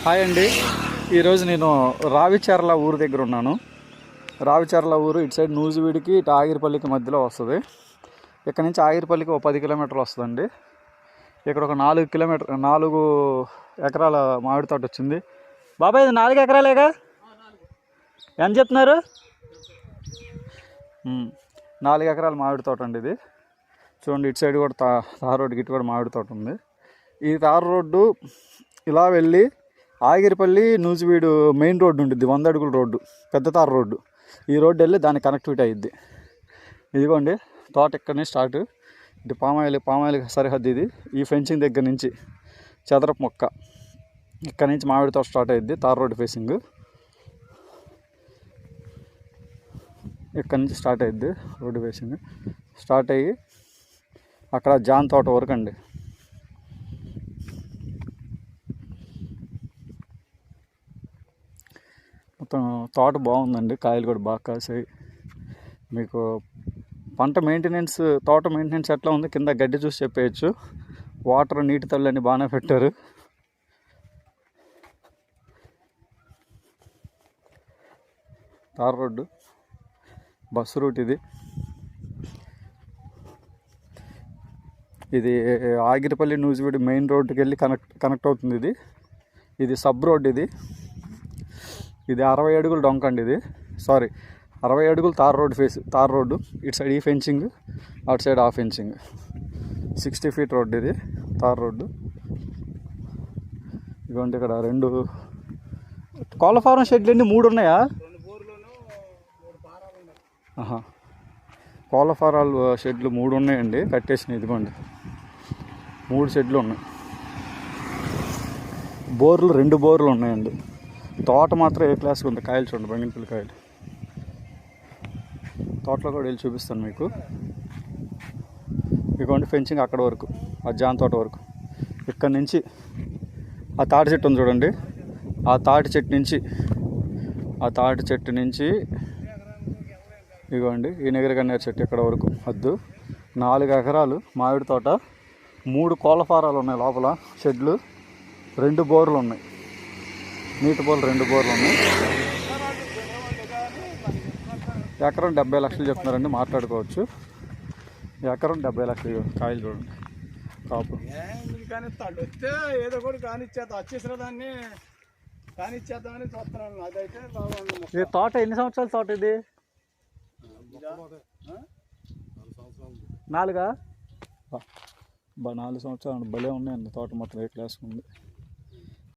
Hi అండి. ఈరోజు నేను రావిచర్ల ఊరు దగ్గర ఉన్నాను. రావిచర్ల ఊరు ఇటు సైడ్ నూజివీడికి ఇటు ఆగిరిపల్లికి మధ్యలో వస్తుంది. ఇక్కడ నుంచి ఆగిరిపల్లికి ఒక 10 కిలోమీటర్లు వస్తుందండి. ఇక్కడ ఒక 4 ఎకరాల మామిడి తోట వచ్చింది. బాబాయ్ ఇది 4 ఎకరాలేగా? ఎంత చెప్తున్నారు? 4 ఎకరాల మామిడి తోట అండి ఇది. చూడండి, ఇటు సైడ్ కూడా తార్ రోడ్డుకి ఇటు కూడా మామిడి తోట ఉంది. ఈ తార్ రోడ్డు ఇలా వెళ్ళి ఆగిరిపల్లి నూజివీడు మెయిన్ రోడ్డు ఉంటుంది, 100 అడుగుల రోడ్డు, పెద్ద తార్ రోడ్డు. ఈ రోడ్డు వెళ్ళి దానికి కనెక్టివిటీ అయ్యిద్ది. ఇదిగోండి తోట ఇక్కడి నుంచి స్టార్ట్. ఇటు పామాయిల్ సరిహద్దు ఇది. ఈ ఫెన్సింగ్ దగ్గర నుంచి చదరపు మొక్క ఇక్కడ నుంచి మామిడి తోట స్టార్ట్ అయ్యిద్ది. తార్ రోడ్డు ఫేసింగ్ ఇక్కడ నుంచి స్టార్ట్ అయ్యిద్ది. రోడ్డు ఫేసింగ్ స్టార్ట్ అయ్యి అక్కడ జాన్ తోట వరకు అండి. మొత్తం తోట బాగుందండి, కాయలు కూడా బాగా కాసాయి. మీకు పంట మెయింటెనెన్స్, తోట మెయింటెనెన్స్ ఎట్లా ఉంది కింద గడ్డి చూసి చెప్పేయచ్చు. వాటర్, నీటి తల్లి అన్నీ బాగానే పెట్టారు. తార్ రోడ్డు బస్సు రూట్ ఇది. ఇది ఆగిరిపల్లి నూజివీడు మెయిన్ రోడ్డుకి వెళ్ళి కనెక్ట్ అవుతుంది. ఇది సబ్ రోడ్. ఇది 60 అడుగుల డొంక అండి. 60 అడుగులు తార్ రోడ్డు. ఇటు సైడ్ ఈ ఫెన్సింగ్, అటు సైడ్ ఆ ఫెన్సింగ్. 60 ఫీట్ రోడ్డు ఇది, తార్ రోడ్డు. ఇదిగోండి ఇక్కడ 2 కోళ్ళ ఫారం షెడ్లు అన్నీ 3 ఉన్నాయా? కోళ్ళ ఫారాలు షెడ్లు 3 ఉన్నాయండి, కట్టేసినాయి. ఇదిగోండి 3 షెడ్లు ఉన్నాయి. బోర్లు 2 బోర్లు ఉన్నాయండి. తోట మాత్రం ఏ క్లాస్గా ఉంది. కాయలు చూడండి, బంగినపల్లి కాయలు. తోటలో కూడా వెళ్ళి చూపిస్తాను మీకు. ఇదిగోండి ఫెన్సింగ్ అక్కడ వరకు, ఆ జాన్ తోట వరకు. ఇక్కడ నుంచి ఆ తాటి చెట్టు ఉంది చూడండి, ఆ తాటి చెట్టు నుంచి ఇదిగోండి ఈ నెగరగన్నేరు చెట్టు ఇక్కడ వరకు హద్దు. 4 ఎకరాలు మామిడి తోట. 3 కోళ్ళ ఫారాలు ఉన్నాయి లోపల, షెడ్లు, 2 బోర్లు ఉన్నాయి, నీటి బోర్లు 2 బోర్లు ఉన్నాయి. ఎకరం 70 లక్షలు చెప్తున్నారండి, మాట్లాడుకోవచ్చు. ఎకరం 70 లక్షలు. కాయలు చూడండి, కాపు. ఏదో కూడా కానిచ్చేద్దాం, వచ్చేసిన దాన్ని కానిచ్చేద్దామని చూస్తున్నాను. అదైతే ఈ తోట ఎన్ని సంవత్సరాల తోట ఇది? 4 సంవత్సరాలు. భలే ఉన్నాయండి తోట, మొత్తం ఏ క్లాస్ ఉంది.